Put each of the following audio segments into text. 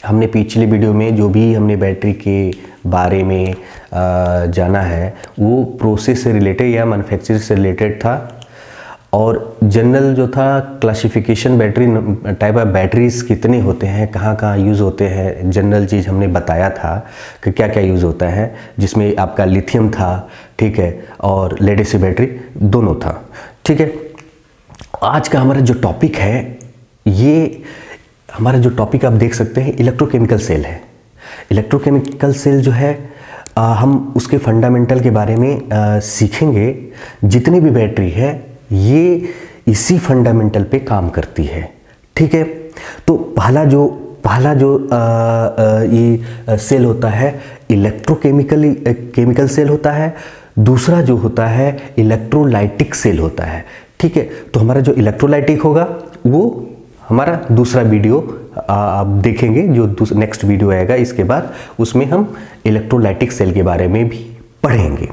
हमने पिछले वीडियो में जो भी हमने बैटरी के बारे में जाना है वो प्रोसेस से रिलेटेड या मैन्युफैक्चरिंग से रिलेटेड था, और जनरल जो था classification battery type of batteries कितने होते हैं, कहाँ कहाँ यूज़ होते हैं, जनरल चीज़ हमने बताया था कि क्या क्या यूज़ होता है, जिसमें आपका लिथियम था, ठीक है, और लेड एसिड बैटरी दोनों था, ठीक है। आज का हमारा जो टॉपिक है, ये हमारा जो टॉपिक आप देख सकते हैं इलेक्ट्रोकेमिकल सेल है। इलेक्ट्रोकेमिकल सेल जो है हम उसके फंडामेंटल के बारे में सीखेंगे। जितनी भी बैटरी है ये इसी फंडामेंटल पे काम करती है, ठीक है। तो पहला जो ये सेल होता है केमिकल सेल होता है। दूसरा जो होता है इलेक्ट्रोलाइटिक सेल होता है, ठीक है। तो हमारा जो इलेक्ट्रोलाइटिक होगा वो हमारा दूसरा वीडियो आप देखेंगे, जो नेक्स्ट वीडियो आएगा इसके बाद, उसमें हम इलेक्ट्रोलाइटिक सेल के बारे में भी पढ़ेंगे,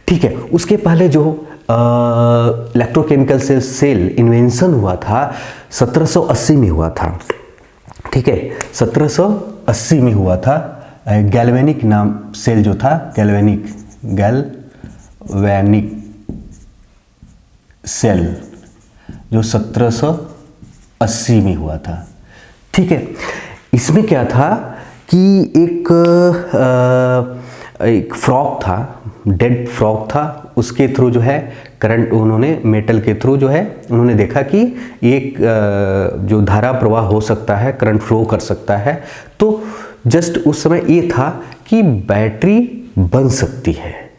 ठीक है। उसके पहले जो इलेक्ट्रोकेमिकल सेल इन्वेंशन हुआ था 1780 में हुआ था, ठीक है। 1780 में हुआ था। गैल्वेनिक नाम सेल जो था, गैल्वेनिक सेल जो 1780 में हुआ था, ठीक है। इसमें क्या था कि एक फ्रॉग था, डेड फ्रॉग था, उसके थ्रू जो है करंट, उन्होंने मेटल के थ्रू जो है उन्होंने देखा कि एक जो धारा प्रवाह हो सकता है, करंट फ्लो कर सकता है। तो जस्ट उस समय ये था कि बैटरी बन सकती है।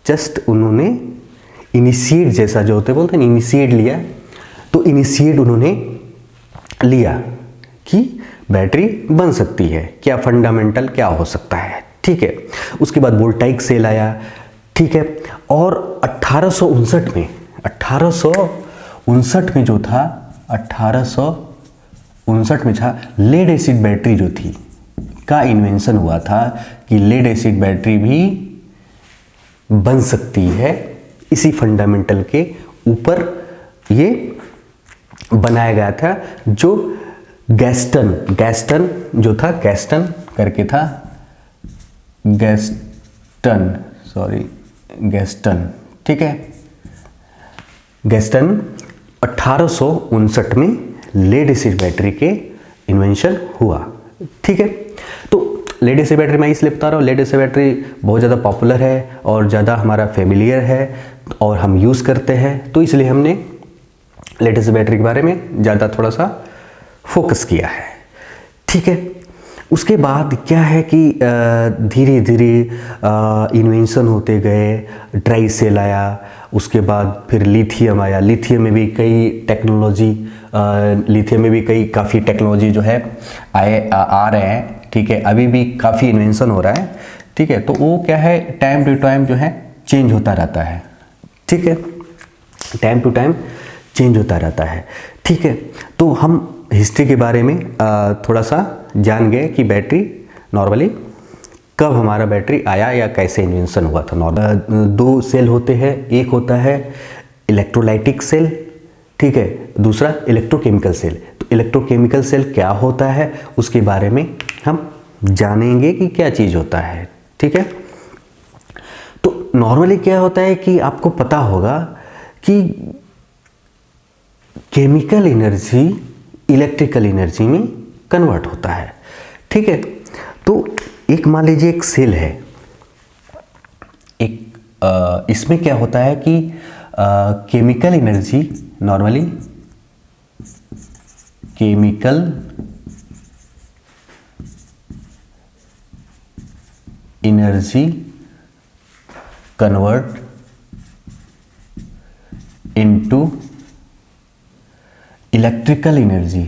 जस्ट उन्होंने इनिशिएट, जैसा जो होते बोलते हैं इनिशिएट लिया, तो इनिशिएट उन्होंने लिया कि बैटरी बन सकती है, क्या फंडामेंटल क्या हो सकता है, ठीक है। उसके बाद वोल्टाइक सेल आया, ठीक है। और 1859 में जो था, 1859 में था लेड एसिड बैटरी जो थी का इन्वेंशन हुआ था कि लेड एसिड बैटरी भी बन सकती है। इसी फंडामेंटल के ऊपर ये बनाया गया था, जो गैस्टन जो था, गैस्टन करके था, गैस्टन, ठीक है। गैस्टन 1859 में लेड एसिड बैटरी के इन्वेंशन हुआ, ठीक है। तो लेड एसिड बैटरी मैं इसलिए बता रहा हूँ, लेड एसिड बैटरी बहुत ज़्यादा पॉपुलर है और ज़्यादा हमारा फेमिलियर है और हम यूज़ करते हैं, तो इसलिए हमने लेड एसिड बैटरी के बारे में ज़्यादा थोड़ा सा फोकस किया है, ठीक है। उसके बाद क्या है कि धीरे धीरे इन्वेंशन होते गए, ड्राई सेल आया, उसके बाद फिर लिथियम आया। लिथियम में भी कई काफ़ी टेक्नोलॉजी जो है आ रहे हैं, ठीक है। अभी भी काफ़ी इन्वेंशन हो रहा है, ठीक है। तो वो क्या है, टाइम टू टाइम जो है चेंज होता रहता है, ठीक है, टाइम टू टाइम चेंज होता रहता है, ठीक है। तो हम हिस्ट्री के बारे में थोड़ा सा जान गए कि बैटरी नॉर्मली कब हमारा बैटरी आया या कैसे इन्वेंशन हुआ था। नॉर्मल दो सेल होते हैं, एक होता है इलेक्ट्रोलाइटिक सेल, ठीक है, दूसरा इलेक्ट्रोकेमिकल सेल। तो इलेक्ट्रोकेमिकल सेल क्या होता है उसके बारे में हम जानेंगे कि क्या चीज़ होता है, ठीक है। तो नॉर्मली क्या होता है कि आपको पता होगा कि केमिकल एनर्जी इलेक्ट्रिकल एनर्जी में कन्वर्ट होता है, ठीक है। तो एक मान लीजिए एक सेल है, इसमें क्या होता है कि chemical energy, normally chemical energy convert into electrical energy,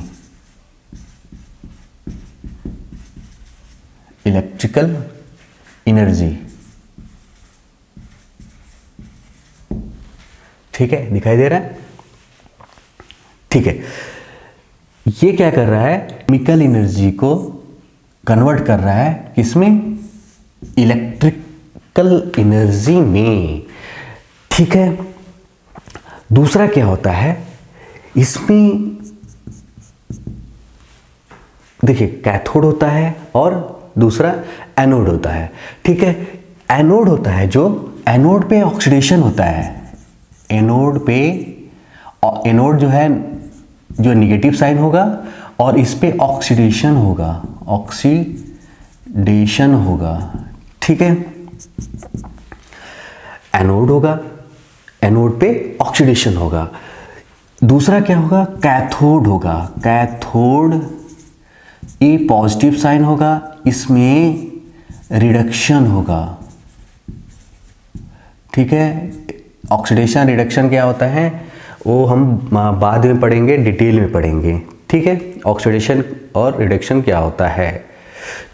ठीक है, दिखाई दे रहा है, ठीक है। ये क्या कर रहा है, केमिकल एनर्जी को कन्वर्ट कर रहा है किसमें, इलेक्ट्रिकल एनर्जी में, ठीक है। दूसरा क्या होता है, इसमें देखिए कैथोड होता है और दूसरा एनोड होता है। ठीक है, एनोड होता है जो एनोड पे ऑक्सीडेशन होता है, एनोड पे, एनोड जो है जो नेगेटिव साइन होगा और इस पे ऑक्सीडेशन होगा, ऑक्सीडेशन होगा। ठीक है, एनोड होगा, एनोड पे ऑक्सीडेशन होगा। दूसरा क्या होगा, कैथोड होगा, कैथोड ए पॉजिटिव साइन होगा, इसमें रिडक्शन होगा। ठीक है, ऑक्सीडेशन रिडक्शन क्या होता है वो हम बाद में पढ़ेंगे, डिटेल में पढ़ेंगे। ठीक है, ऑक्सीडेशन और रिडक्शन क्या होता है।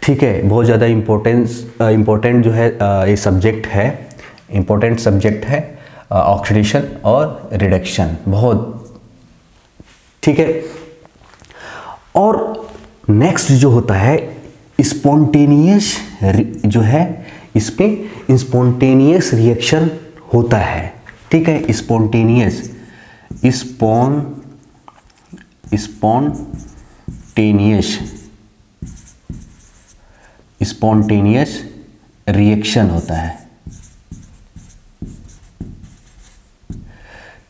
ठीक है, बहुत ज़्यादा इम्पोर्टेंट जो है ये सब्जेक्ट है, इम्पोर्टेंट सब्जेक्ट है ऑक्सीडेशन और रिडक्शन, बहुत। ठीक है, और नेक्स्ट जो होता है स्पॉन्टेनियस, जो है इसमें स्पॉन्टेनियस रिएक्शन होता है। ठीक है, स्पॉन्टेनियस, स्पॉन्टेनियस रिएक्शन होता है।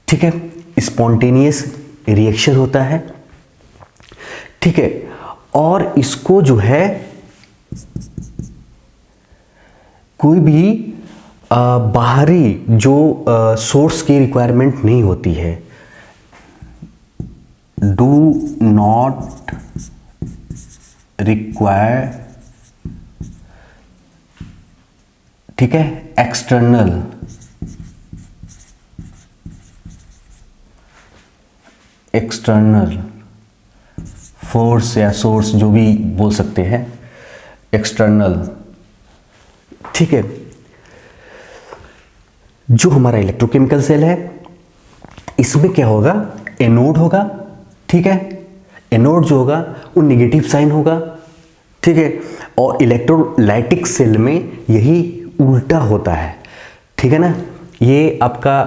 ठीक है, स्पॉन्टेनियस रिएक्शन होता है। ठीक है, और इसको जो है कोई भी बाहरी जो सोर्स की रिक्वायरमेंट नहीं होती है, डू नॉट रिक्वायर, ठीक है, एक्सटर्नल फोर्स या सोर्स, जो भी बोल सकते हैं, एक्सटर्नल। ठीक है, जो हमारा इलेक्ट्रोकेमिकल सेल है इसमें क्या होगा, एनोड होगा। ठीक है, एनोड जो होगा वो नेगेटिव साइन होगा। ठीक है, और इलेक्ट्रोलाइटिक सेल में यही उल्टा होता है। ठीक है ना, ये आपका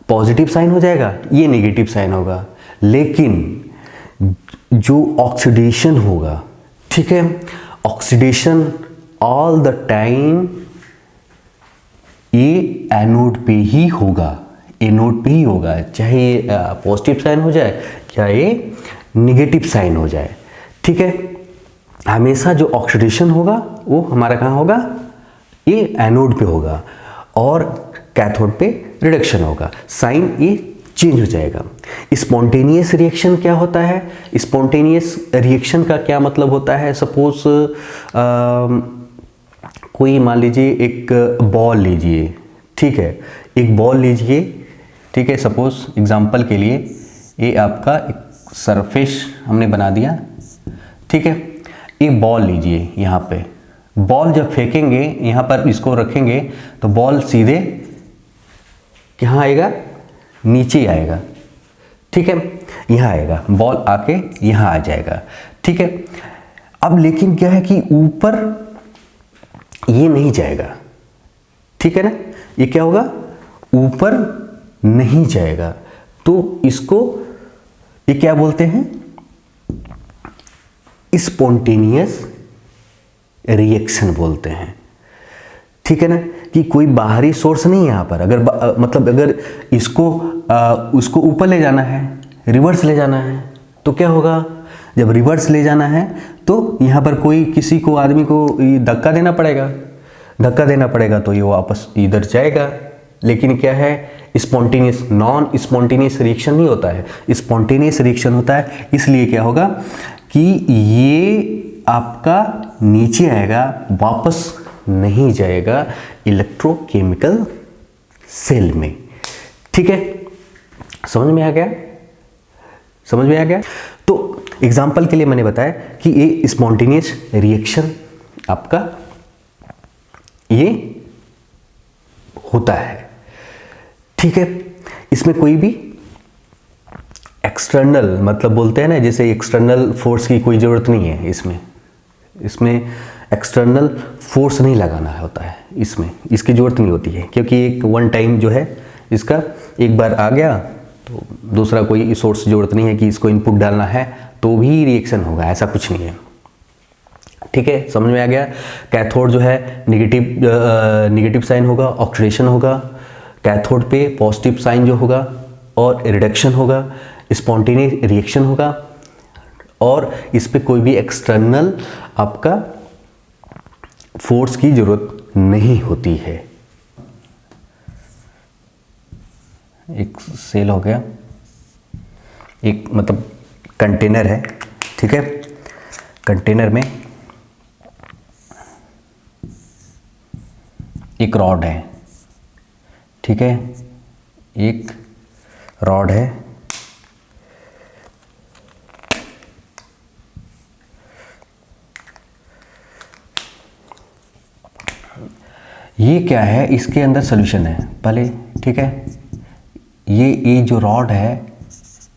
पॉजिटिव साइन हो जाएगा, ये नेगेटिव साइन होगा, लेकिन जो ऑक्सीडेशन होगा, ठीक है, ऑक्सीडेशन ऑल द टाइम ये एनोड पे ही होगा, एनोड पे ही होगा, चाहे ये पॉजिटिव साइन हो जाए चाहे ये नेगेटिव साइन हो जाए। ठीक है, हमेशा जो ऑक्सीडेशन होगा वो हमारा कहाँ होगा, ये एनोड पे होगा, और कैथोड पे रिडक्शन होगा, साइन ये चेंज हो जाएगा। स्पॉन्टेनियस रिएक्शन क्या होता है, स्पॉन्टेनियस रिएक्शन का क्या मतलब होता है, सपोज कोई मान लीजिए एक बॉल लीजिए। ठीक है, एक बॉल लीजिए। ठीक है, सपोज एग्जांपल के लिए ये आपका एक सरफेस हमने बना दिया। ठीक है, एक बॉल लीजिए, यहाँ पे बॉल जब फेंकेंगे, यहाँ पर इसको रखेंगे तो बॉल सीधे कहाँ आएगा, नीचे आएगा। ठीक है, यहाँ आएगा, बॉल आके यहाँ आ जाएगा। ठीक है, अब लेकिन क्या है कि ऊपर ये नहीं जाएगा। ठीक है ना, ये क्या होगा, ऊपर नहीं जाएगा, तो इसको ये क्या बोलते हैं, स्पॉन्टेनियस रिएक्शन बोलते हैं। ठीक है ना, कि कोई बाहरी सोर्स नहीं है यहाँ पर, अगर मतलब अगर इसको उसको ऊपर ले जाना है, रिवर्स ले जाना है, तो क्या होगा, जब रिवर्स ले जाना है तो यहाँ पर कोई किसी को आदमी को धक्का देना पड़ेगा, धक्का देना पड़ेगा तो ये वापस इधर जाएगा। लेकिन क्या है, स्पॉन्टेनियस, नॉन स्पॉन्टेनियस रिएक्शन नहीं होता है, स्पॉन्टेनियस रिएक्शन होता है। इसलिए क्या होगा कि ये आपका नीचे आएगा, वापस नहीं जाएगा इलेक्ट्रोकेमिकल सेल में। ठीक है, समझ में आ गया, समझ में आ गया। तो एग्जाम्पल के लिए मैंने बताया कि ये स्पॉन्टेनियस रिएक्शन आपका ये होता है। ठीक है, इसमें कोई भी एक्सटर्नल, मतलब बोलते हैं ना, जैसे एक्सटर्नल फोर्स की कोई ज़रूरत नहीं है इसमें एक्सटर्नल फोर्स नहीं लगाना होता है, इसमें इसकी ज़रूरत नहीं होती है, क्योंकि एक वन टाइम जो है इसका एक बार आ गया तो दूसरा कोई सोर्स ज़रूरत नहीं है कि इसको इनपुट डालना है तो भी रिएक्शन होगा, ऐसा कुछ नहीं है। ठीक है, समझ में आ गया। कैथोड जो है निगेटिव साइन होगा, ऑक्सीडेशन होगा। कैथोड पे पॉजिटिव साइन जो होगा और रिडक्शन होगा, स्पॉन्टेनियस रिएक्शन होगा, और इस पे कोई भी एक्सटर्नल आपका फोर्स की जरूरत नहीं होती है। एक सेल हो गया, एक मतलब कंटेनर है, ठीक है। कंटेनर में एक रॉड है, ठीक है, एक रॉड है, ये क्या है, इसके अंदर सॉल्यूशन है पहले, ठीक है। ये जो रॉड है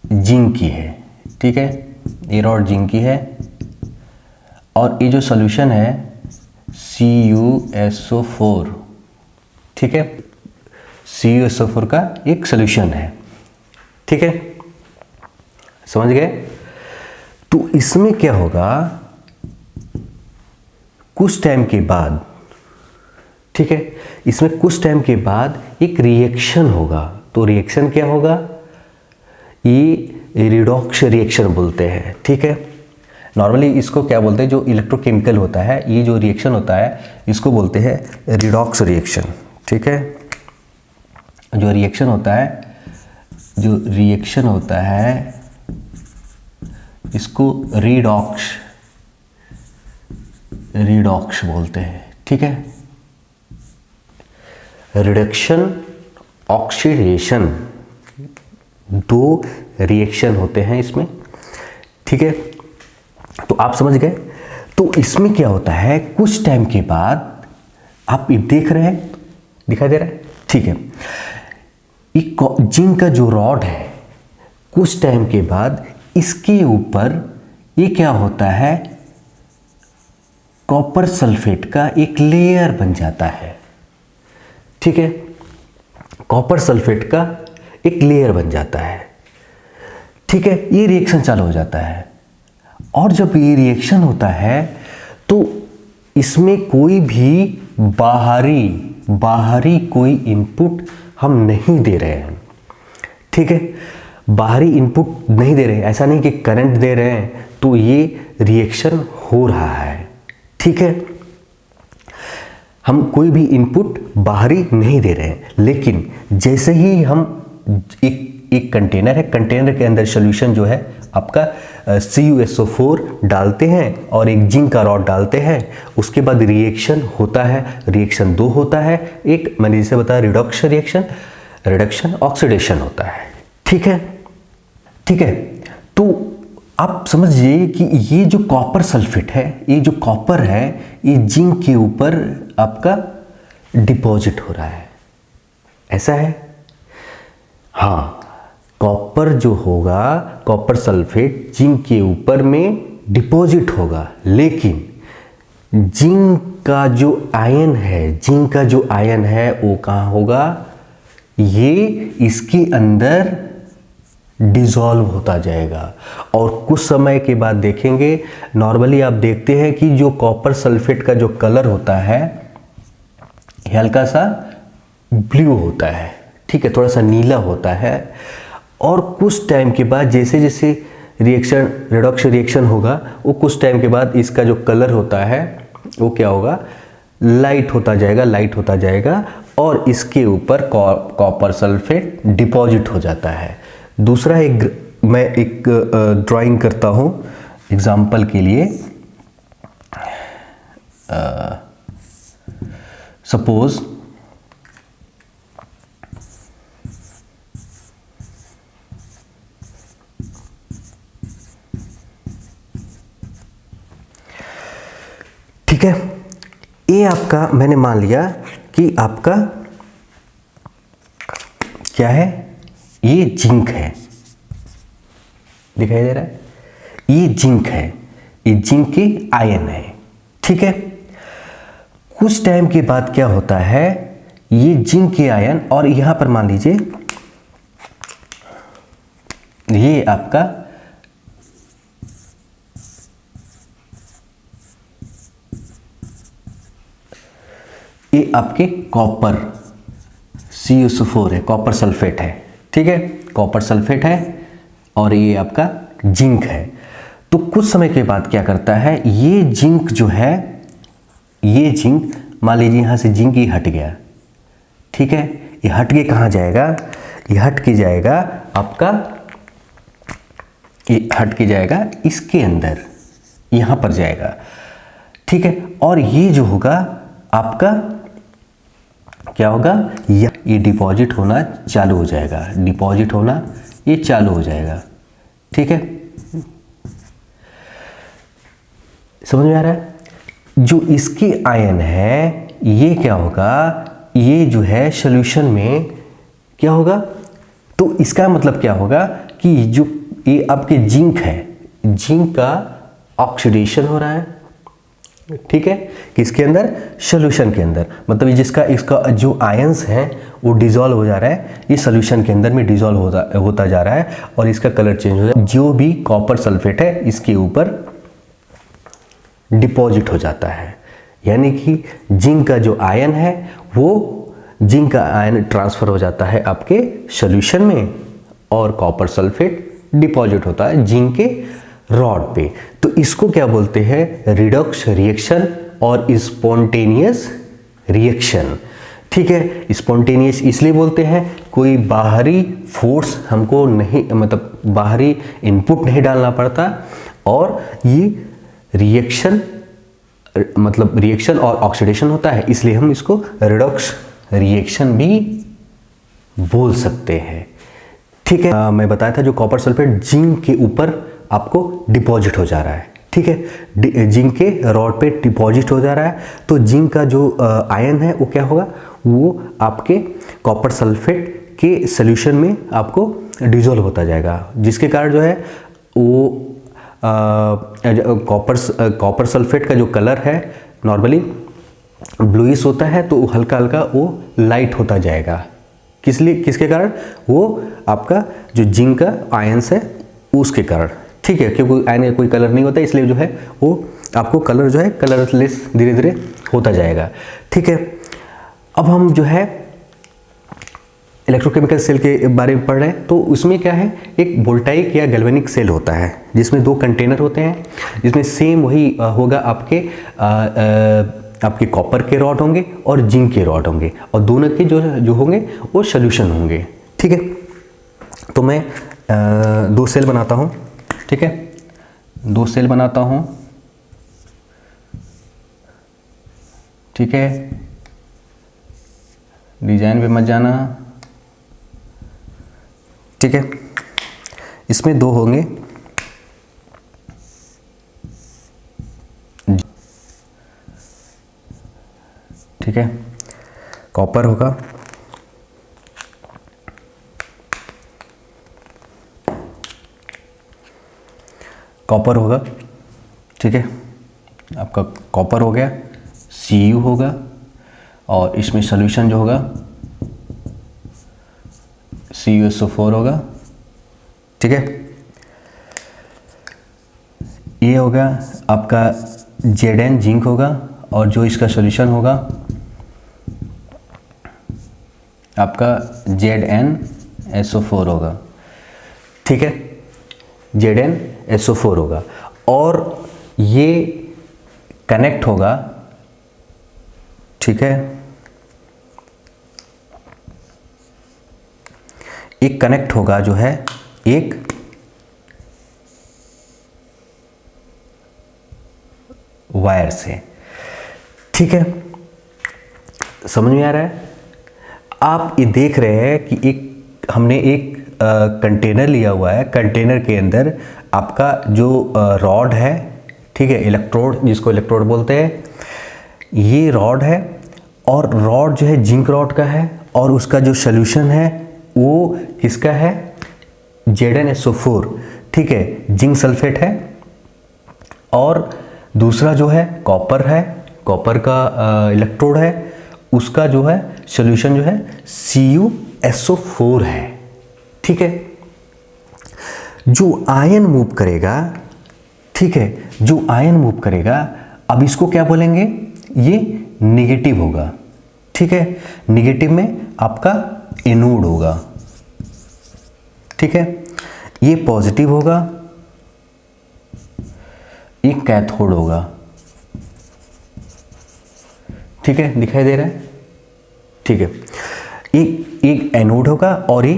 जिंक की है, ठीक है, ये रॉड जिंक की है, और ये जो सॉल्यूशन है CuSO4, ठीक है, CuSO4 का एक सॉल्यूशन है, ठीक है, समझ गए। तो इसमें क्या होगा, कुछ टाइम के बाद, ठीक है, इसमें कुछ टाइम के बाद एक रिएक्शन होगा। तो रिएक्शन क्या होगा, ये रिडॉक्स रिएक्शन बोलते हैं, ठीक है। नॉर्मली इसको क्या बोलते हैं, जो इलेक्ट्रोकेमिकल होता है, ये जो रिएक्शन होता है इसको बोलते हैं रिडॉक्स रिएक्शन, ठीक है। जो रिएक्शन होता है इसको रिडॉक्स बोलते हैं, ठीक है। रिडक्शन, ऑक्सीडेशन, दो रिएक्शन होते हैं इसमें, ठीक है। तो आप समझ गए। तो इसमें क्या होता है, कुछ टाइम के बाद, आप देख रहे हैं, दिखाई दे रहा है, ठीक है। जिंक का जो रॉड है, कुछ टाइम के बाद इसके ऊपर ये क्या होता है, कॉपर सल्फेट का एक लेयर बन जाता है, ठीक है। कॉपर सल्फेट का एक लेयर बन जाता है, ठीक है। ये रिएक्शन चालू हो जाता है, और जब ये रिएक्शन होता है तो इसमें कोई भी बाहरी कोई इनपुट हम नहीं दे रहे हैं, ठीक है। बाहरी इनपुट नहीं दे रहे हैं, ऐसा नहीं कि करंट दे रहे हैं तो ये रिएक्शन हो रहा है, ठीक है। हम कोई भी इनपुट बाहरी नहीं दे रहे हैं, लेकिन जैसे ही हम एक कंटेनर है, कंटेनर के अंदर सॉल्यूशन जो है आपका CuSO4 डालते हैं और एक जिंक का रॉड डालते हैं, उसके बाद रिएक्शन होता है, रिएक्शन दो होता है। एक मैंने जैसे बताया रिडॉक्स रिएक्शन, रिडक्शन, ऑक्सीडेशन होता है, ठीक है, ठीक है। तो आप समझिए कि ये जो कॉपर सल्फेट है, ये जो कॉपर है, ये जिंक के ऊपर आपका डिपॉजिट हो रहा है, ऐसा है। हाँ, कॉपर जो होगा, कॉपर सल्फेट जिंक के ऊपर में डिपॉजिट होगा, लेकिन जिंक का जो आयन है वो कहाँ होगा, ये इसके अंदर डिसॉल्व होता जाएगा। और कुछ समय के बाद देखेंगे, नॉर्मली आप देखते हैं कि जो कॉपर सल्फेट का जो कलर होता है हल्का सा ब्लू होता है, ठीक है, थोड़ा सा नीला होता है। और कुछ टाइम के बाद जैसे जैसे रिएक्शन, रिडॉक्स रिएक्शन होगा, वो कुछ टाइम के बाद इसका जो कलर होता है वो क्या होगा, लाइट होता जाएगा और इसके ऊपर कॉपर सल्फेट डिपॉजिट हो जाता है। दूसरा मैं एक ड्राइंग करता हूँ एग्जाम्पल के लिए। सपोज ठीक है, ये आपका, मैंने मान लिया कि आपका क्या है, ये जिंक है, दिखाई दे रहा है, ये जिंक है, ये जिंक के आयन है, ठीक है। कुछ टाइम के बाद क्या होता है, ये जिंक के आयन, और यहां पर मान लीजिए ये आपका ये आपके कॉपर CuSO4 है, कॉपर सल्फेट है, ठीक है, कॉपर सल्फेट है, और ये आपका जिंक है। तो कुछ समय के बाद क्या करता है, ये जिंक जो है, ये जिंक, मान लीजिए यहाँ से जिंक ये हट गया, ठीक है, ये हट के कहाँ जाएगा, ये हट के जाएगा आपका, ये हट के जाएगा इसके अंदर, यहाँ पर जाएगा, ठीक है। और ये जो होगा आपका क्या होगा, ये डिपॉजिट होना चालू हो जाएगा, डिपॉजिट होना ये चालू हो जाएगा, ठीक है। समझ में आ रहा है? जो इसके आयन है ये क्या होगा, ये जो है सॉल्यूशन में क्या होगा, तो इसका मतलब क्या होगा कि जो ये आपके जिंक है, जिंक का ऑक्सीडेशन हो रहा है, ठीक है, किसके अंदर, सॉल्यूशन के अंदर, मतलब जिसका इसका जो आयंस हैं वो डिसॉल्व हो जा रहा है, ये सॉल्यूशन के अंदर में डिसॉल्व होता जा रहा है, और इसका कलर चेंज हो जाता है, जो भी कॉपर सल्फेट है इसके ऊपर डिपॉजिट हो जाता है। यानी कि जिंक का जो आयन है वो जिंक का आयन ट्रांसफर हो जाता है आपके सॉल्यूशन में, और कॉपर सल्फेट डिपॉजिट होता है जिंक के रॉड पे। तो इसको क्या बोलते हैं, रिडॉक्स रिएक्शन और स्पॉन्टेनियस रिएक्शन, ठीक है। स्पॉन्टेनियस इसलिए बोलते हैं, कोई बाहरी फोर्स हमको नहीं, मतलब बाहरी इनपुट नहीं डालना पड़ता, और ये रिएक्शन मतलब रिएक्शन और ऑक्सीडेशन होता है, इसलिए हम इसको रिडॉक्स रिएक्शन भी बोल सकते हैं, ठीक है। मैं बताया था जो कॉपर सल्फेट जिंक के ऊपर आपको डिपॉजिट हो जा रहा है, ठीक है, जिंक के रॉड पे डिपॉजिट हो जा रहा है, तो जिंक का जो आयन है वो क्या होगा, वो आपके कॉपर सल्फेट के सॉल्यूशन में आपको डिसॉल्व होता जाएगा, जिसके कारण जो है वो कॉपर सल्फेट का जो कलर है नॉर्मली ब्लूइश होता है, तो हल्का हल्का वो लाइट होता जाएगा, किसके कारण, वो आपका जो जिंक का आयंस है उसके कारण, ठीक है, क्योंकि आयन का कोई कलर नहीं होता, इसलिए जो है वो आपको कलर जो है कलरलेस धीरे धीरे होता जाएगा, ठीक है। अब हम जो है इलेक्ट्रोकेमिकल सेल के बारे में पढ़ रहे हैं, तो उसमें क्या है, एक वोल्टाइक या गैल्वेनिक सेल होता है, जिसमें दो कंटेनर होते हैं, जिसमें सेम वही होगा आपके कॉपर के रॉड होंगे और जिंक के रॉड होंगे, और दोनों के जो होंगे वो सॉल्यूशन होंगे, ठीक है। तो मैं दो सेल बनाता हूँ, ठीक है, दो सेल बनाता हूँ, ठीक है, डिजाइन पे मत जाना, ठीक है। इसमें दो होंगे, ठीक है, कॉपर होगा, कॉपर होगा, ठीक है, आपका कॉपर हो गया, Cu होगा, और इसमें सॉल्यूशन जो होगा CuSO4 होगा, ठीक है। ये होगा आपका Zn जिंक होगा, और जो इसका सॉल्यूशन होगा आपका ZnSO4 होगा, ठीक है, ZnSO4 होगा, और ये कनेक्ट होगा, ठीक है, एक कनेक्ट होगा जो है एक वायर से, ठीक है। समझ में आ रहा है? आप ये देख रहे हैं कि हमने एक कंटेनर लिया हुआ है, कंटेनर के अंदर आपका जो रॉड है, ठीक है, इलेक्ट्रोड, जिसको इलेक्ट्रोड बोलते हैं, ये रॉड है, और रॉड जो है जिंक रॉड का है, और उसका जो सॉल्यूशन है वो किसका है, ZnSO4, ठीक है, जिंक सल्फेट है, और दूसरा जो है कॉपर है, कॉपर का इलेक्ट्रोड है, उसका जो है सॉल्यूशन जो है CuSO4 है, ठीक है। जो आयन मूव करेगा, ठीक है, जो आयन मूव करेगा, अब इसको क्या बोलेंगे, ये नेगेटिव होगा, ठीक है। निगेटिव में आपका एनोड होगा, ठीक है। ये पॉजिटिव होगा, ये कैथोड होगा, ठीक है, दिखाई दे रहा है, ठीक है। एक एनोड होगा और ये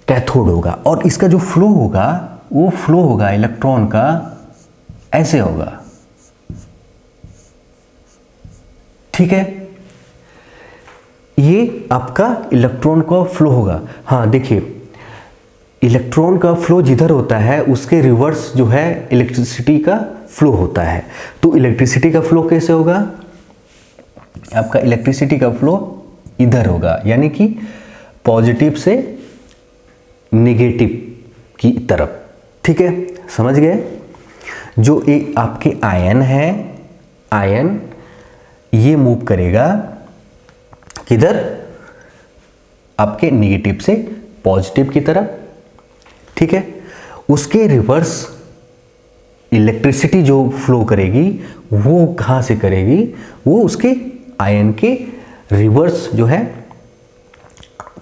कैथोड होगा, और इसका जो फ्लो होगा वो फ्लो होगा इलेक्ट्रॉन का ऐसे होगा, ठीक है। ये आपका इलेक्ट्रॉन का फ्लो होगा। हाँ देखिए, इलेक्ट्रॉन का फ्लो जिधर होता है उसके रिवर्स जो है इलेक्ट्रिसिटी का फ्लो होता है। तो इलेक्ट्रिसिटी का फ्लो कैसे होगा? आपका इलेक्ट्रिसिटी का फ्लो इधर होगा, यानी कि पॉजिटिव से नेगेटिव की तरफ, ठीक है, समझ गए। जो एक आपके आयन है, आयन ये मूव करेगा किधर? आपके नेगेटिव से पॉजिटिव की तरफ, ठीक है। उसके रिवर्स इलेक्ट्रिसिटी जो फ्लो करेगी वो कहाँ से करेगी? वो उसके आयन के रिवर्स जो है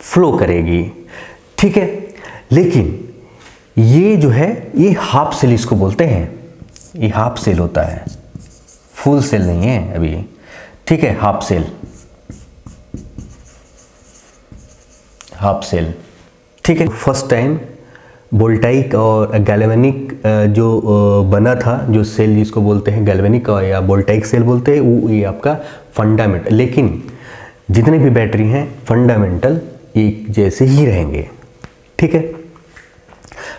फ्लो करेगी, ठीक है। लेकिन ये जो है ये हाफ सेल इसको बोलते हैं, ये हाफ सेल होता है, फुल सेल नहीं है अभी, ठीक है, हाफ सेल, हाफ सेल, ठीक है। फर्स्ट टाइम वोल्टाइक और गैल्वेनिक जो बना था, जो सेल जिसको बोलते हैं गैल्वेनिक या वोल्टाइक सेल बोलते हैं, वो ये आपका फंडामेंटल, लेकिन जितने भी बैटरी हैं फंडामेंटल एक जैसे ही रहेंगे, ठीक है।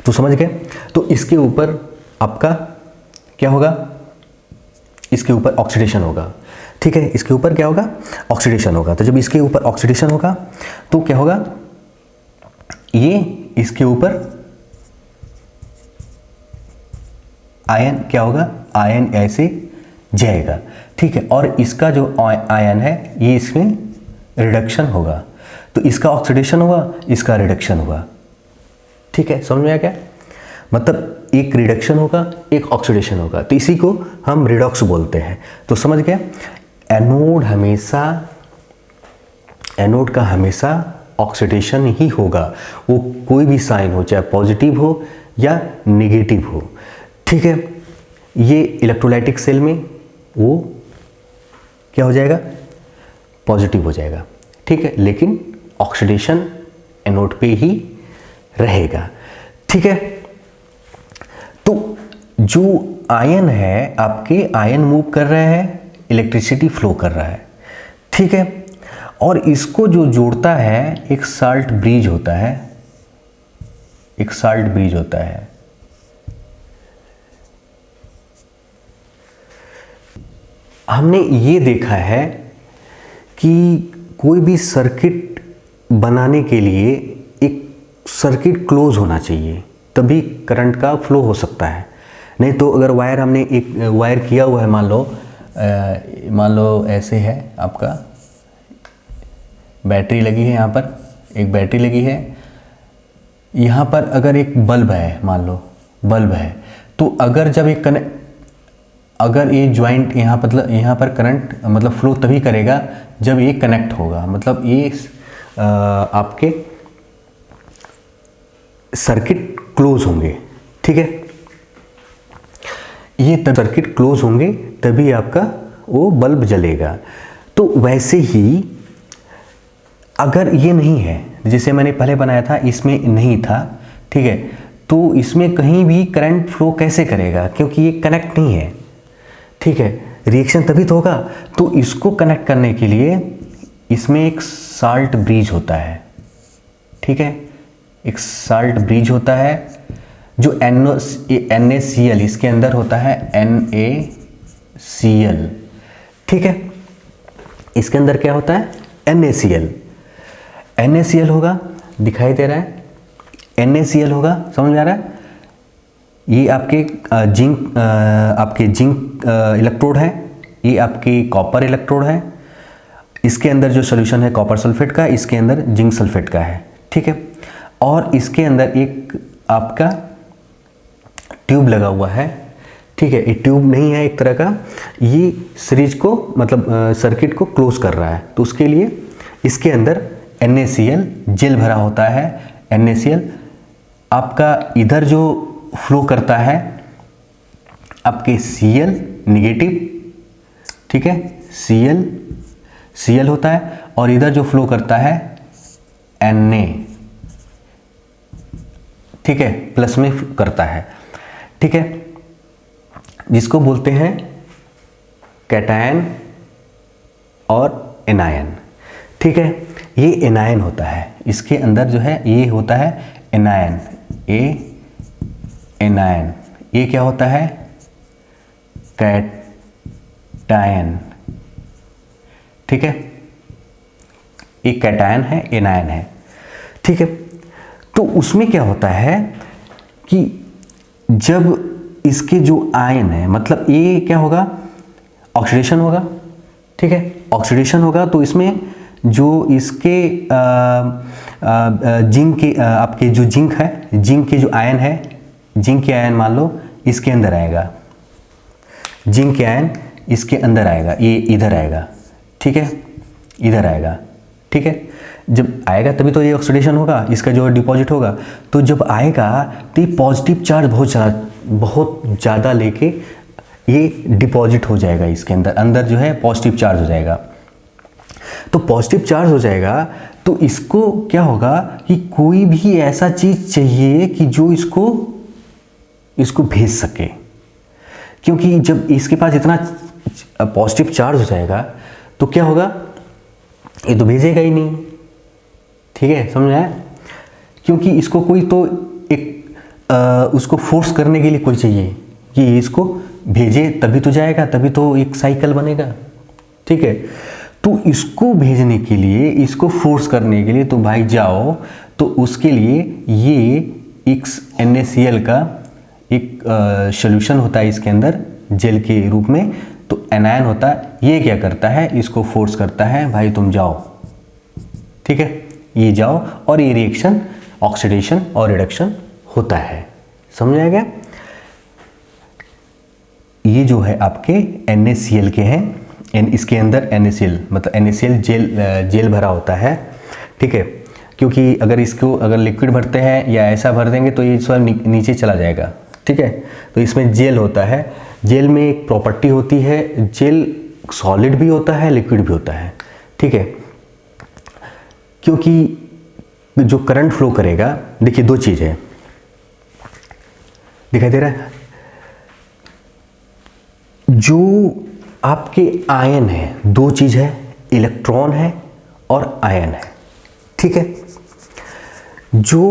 तो समझ गए। तो इसके ऊपर आपका क्या होगा? इसके ऊपर ऑक्सीडेशन होगा, ठीक है। इसके ऊपर क्या होगा? ऑक्सीडेशन होगा। तो जब इसके ऊपर ऑक्सीडेशन होगा तो क्या होगा? ये इसके ऊपर आयन क्या होगा? आयन ऐसे जाएगा, ठीक है। और इसका जो आयन है ये इसमें रिडक्शन होगा, तो इसका ऑक्सीडेशन होगा, इसका रिडक्शन होगा, ठीक है। समझ में आया क्या? मतलब एक रिडक्शन होगा, एक ऑक्सीडेशन होगा, तो इसी को हम रिडॉक्स बोलते हैं। तो समझ गए। एनोड हमेशा, एनोड का हमेशा ऑक्सीडेशन ही होगा, वो कोई भी साइन हो, चाहे पॉजिटिव हो या नेगेटिव हो, ठीक है। ये इलेक्ट्रोलाइटिक सेल में वो क्या हो जाएगा? पॉजिटिव हो जाएगा, ठीक है। लेकिन ऑक्सीडेशन एनोड पे ही रहेगा, ठीक है। तो जो आयन है आपके, आयन मूव कर रहे हैं, इलेक्ट्रिसिटी फ्लो कर रहा है, ठीक है। और इसको जो जोड़ता है एक साल्ट ब्रिज होता है, एक साल्ट ब्रिज होता है। हमने ये देखा है कि कोई भी सर्किट बनाने के लिए एक सर्किट क्लोज होना चाहिए, तभी करंट का फ्लो हो सकता है। नहीं तो अगर वायर, हमने एक वायर किया हुआ है, मान लो ऐसे है, आपका बैटरी लगी है, यहाँ पर एक बैटरी लगी है, यहाँ पर अगर एक बल्ब है, मान लो बल्ब है, तो अगर जब एक अगर ये ज्वाइंट यहाँ पर करंट मतलब फ्लो तभी करेगा जब ये कनेक्ट होगा, मतलब ये आपके सर्किट क्लोज होंगे, ठीक है। ये तब सर्किट क्लोज होंगे तभी आपका वो बल्ब जलेगा। तो वैसे ही अगर ये नहीं है, जैसे मैंने पहले बनाया था, इसमें नहीं था, ठीक है, तो इसमें कहीं भी करंट फ्लो कैसे करेगा? क्योंकि ये कनेक्ट नहीं है, ठीक है। रिएक्शन तभी तो होगा। तो इसको कनेक्ट करने के लिए इसमें एक साल्ट ब्रिज होता है, ठीक है, एक साल्ट ब्रिज होता है जो NaCl इसके अंदर होता है, NaCl, ठीक है। इसके अंदर क्या होता है? NaCl होगा, दिखाई दे रहा है, NaCl होगा, समझ में आ रहा है। ये आपके जिंक इलेक्ट्रोड है, ये आपकी कॉपर इलेक्ट्रोड है। इसके अंदर जो सोल्यूशन है कॉपर सल्फेट का, इसके अंदर जिंक सल्फेट का है, ठीक है। और इसके अंदर एक आपका ट्यूब लगा हुआ है, ठीक है। ये ट्यूब नहीं है एक तरह का, ये सीरीज को मतलब सर्किट को क्लोज कर रहा है। तो उसके लिए इसके अंदर NaCl जेल भरा होता है। NaCl आपका इधर जो फ्लो करता है आपके Cl निगेटिव, ठीक है, Cl होता है, और इधर जो फ्लो करता है Na, ठीक है, प्लस में करता है, ठीक है, जिसको बोलते हैं कैटायन और एनायन, ठीक है। ये एनायन होता है, इसके अंदर जो है ये होता है एनायन, एनायन, ये क्या होता है कैटायन, ठीक है, एक कैटायन है, एनायन है, ठीक है। तो उसमें क्या होता है कि जब इसके जो आयन है, मतलब ये क्या होगा, ऑक्सीडेशन होगा, ठीक है, ऑक्सीडेशन होगा, तो इसमें जो इसके जिंक के आपके जो जिंक है, जिंक के जो आयन है, जिंक के आयन मान लो इसके अंदर आएगा, जिंक के आयन इसके अंदर आएगा, ये इधर आएगा, ठीक है, इधर आएगा, ठीक है। जब आएगा तभी तो ये ऑक्सीडेशन होगा, इसका जो डिपॉजिट होगा, तो जब आएगा तो ये पॉजिटिव चार्ज बहुत ज़्यादा लेके ये डिपॉजिट हो जाएगा इसके अंदर, अंदर जो है पॉजिटिव चार्ज हो जाएगा। तो पॉजिटिव चार्ज हो जाएगा तो इसको क्या होगा कि कोई भी ऐसा चीज़ चाहिए कि जो इसको भेज सके, क्योंकि जब इसके पास इतना पॉजिटिव चार्ज हो जाएगा तो क्या होगा, ये तो भेजेगा ही नहीं, ठीक है, समझ आया, क्योंकि इसको कोई तो एक उसको फोर्स करने के लिए कोई चाहिए कि इसको भेजे, तभी तो जाएगा, तभी तो एक साइकिल बनेगा, ठीक है। तो इसको भेजने के लिए, इसको फोर्स करने के लिए तो भाई जाओ, तो उसके लिए ये एक NaCl का एक सॉल्यूशन होता है इसके अंदर जेल के रूप में, तो एनायन होता है, ये क्या करता है, इसको फोर्स करता है, भाई तुम जाओ, ठीक है, ये जाओ, और ये रिएक्शन ऑक्सीडेशन और रिडक्शन होता है, समझ आएगा। ये जो है आपके NaCl के हैं, इसके अंदर NaCl मतलब NaCl जेल भरा होता है, ठीक है, क्योंकि अगर इसको अगर लिक्विड भरते हैं या ऐसा भर देंगे तो ये स्वयं नीचे चला जाएगा, ठीक है। तो इसमें जेल होता है, जेल में एक प्रॉपर्टी होती है, जेल सॉलिड भी होता है, लिक्विड भी होता है, ठीक है, क्योंकि जो करंट फ्लो करेगा, देखिए दो चीज़ है, दिखाई दे रहा है, जो आपके आयन है, दो चीज है, इलेक्ट्रॉन है और आयन है, ठीक है। जो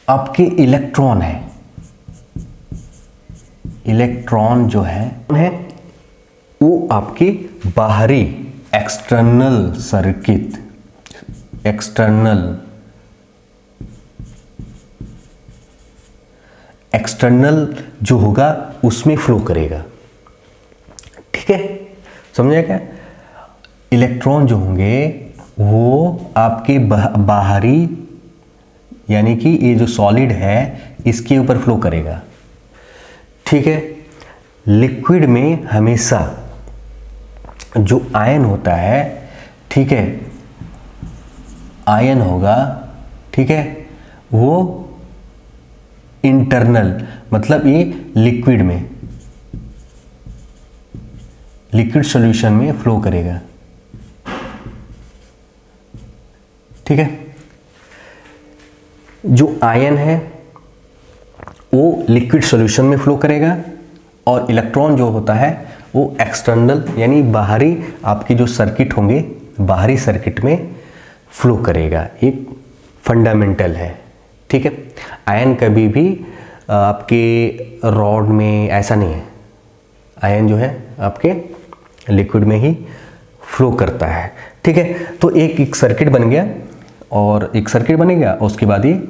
आपके इलेक्ट्रॉन है, इलेक्ट्रॉन जो है वो आपके बाहरी एक्सटर्नल सर्किट, एक्सटर्नल जो होगा उसमें फ्लो करेगा, ठीक है, समझे क्या। इलेक्ट्रॉन जो होंगे वो आपके बाहरी, यानी कि ये जो सॉलिड है इसके ऊपर फ्लो करेगा, ठीक है। लिक्विड में हमेशा जो आयन होता है, ठीक है, आयन होगा, ठीक है, वो इंटरनल, मतलब ये लिक्विड में, लिक्विड सॉल्यूशन में फ्लो करेगा, ठीक है। जो आयन है वो लिक्विड सॉल्यूशन में फ्लो करेगा, और इलेक्ट्रॉन जो होता है वो एक्सटर्नल यानी बाहरी आपके जो सर्किट होंगे, बाहरी सर्किट में फ्लो करेगा, एक फंडामेंटल है, ठीक है। आयन कभी भी आपके रॉड में ऐसा नहीं है, आयन जो है आपके लिक्विड में ही फ्लो करता है, ठीक है। तो एक सर्किट बन गया, और एक सर्किट बनेगा, उसके बाद ये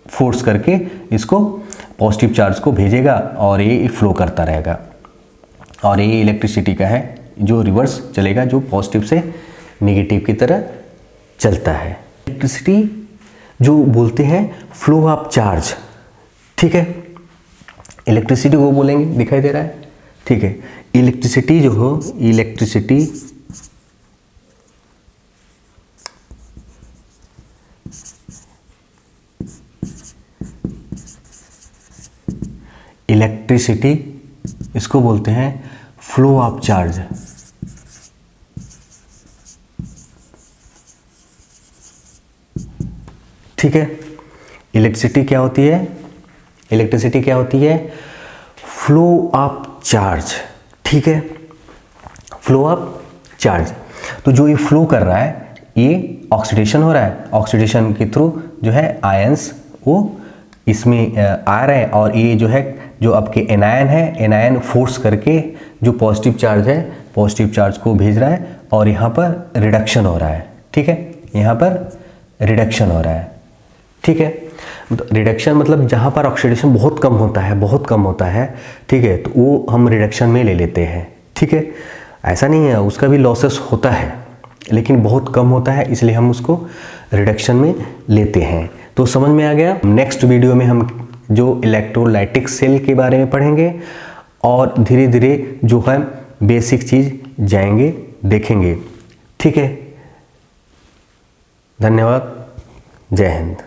फोर्स करके इसको पॉजिटिव चार्ज को भेजेगा और ये फ्लो करता रहेगा, और ये इलेक्ट्रिसिटी का है जो रिवर्स चलेगा, जो पॉजिटिव से नेगेटिव की तरह चलता है। इलेक्ट्रिसिटी जो बोलते हैं फ्लो ऑफ चार्ज, ठीक है, इलेक्ट्रिसिटी को बोलेंगे, दिखाई दे रहा है, ठीक है। इलेक्ट्रिसिटी जो हो, इलेक्ट्रिसिटी इलेक्ट्रिसिटी, इसको बोलते हैं फ्लो ऑफ चार्ज। ठीक है, इलेक्ट्रिसिटी क्या होती है? इलेक्ट्रिसिटी क्या होती है? Flow of charge. ठीक है, फ्लो ऑफ चार्ज। तो जो ये फ्लो कर रहा है ये ऑक्सीडेशन हो रहा है, ऑक्सीडेशन के थ्रू जो है आयंस वो इसमें आ रहे हैं, और ये जो है जो आपके एनायन है, एनायन फोर्स करके जो पॉजिटिव चार्ज है पॉजिटिव चार्ज को भेज रहा है, और यहाँ पर रिडक्शन हो रहा है। ठीक है, यहाँ पर रिडक्शन हो रहा है। ठीक है, तो रिडक्शन मतलब जहाँ पर ऑक्सीडेशन बहुत कम होता है, बहुत कम होता है, ठीक है, तो वो हम रिडक्शन में ले लेते हैं। ठीक है, ऐसा नहीं है, उसका भी लॉसेस होता है लेकिन बहुत कम होता है, इसलिए हम उसको रिडक्शन में लेते हैं। तो समझ में आ गया। नेक्स्ट वीडियो में हम जो इलेक्ट्रोलाइटिक सेल के बारे में पढ़ेंगे और धीरे धीरे जो है बेसिक चीज़ जाएंगे, देखेंगे। ठीक है, धन्यवाद, जय हिंद।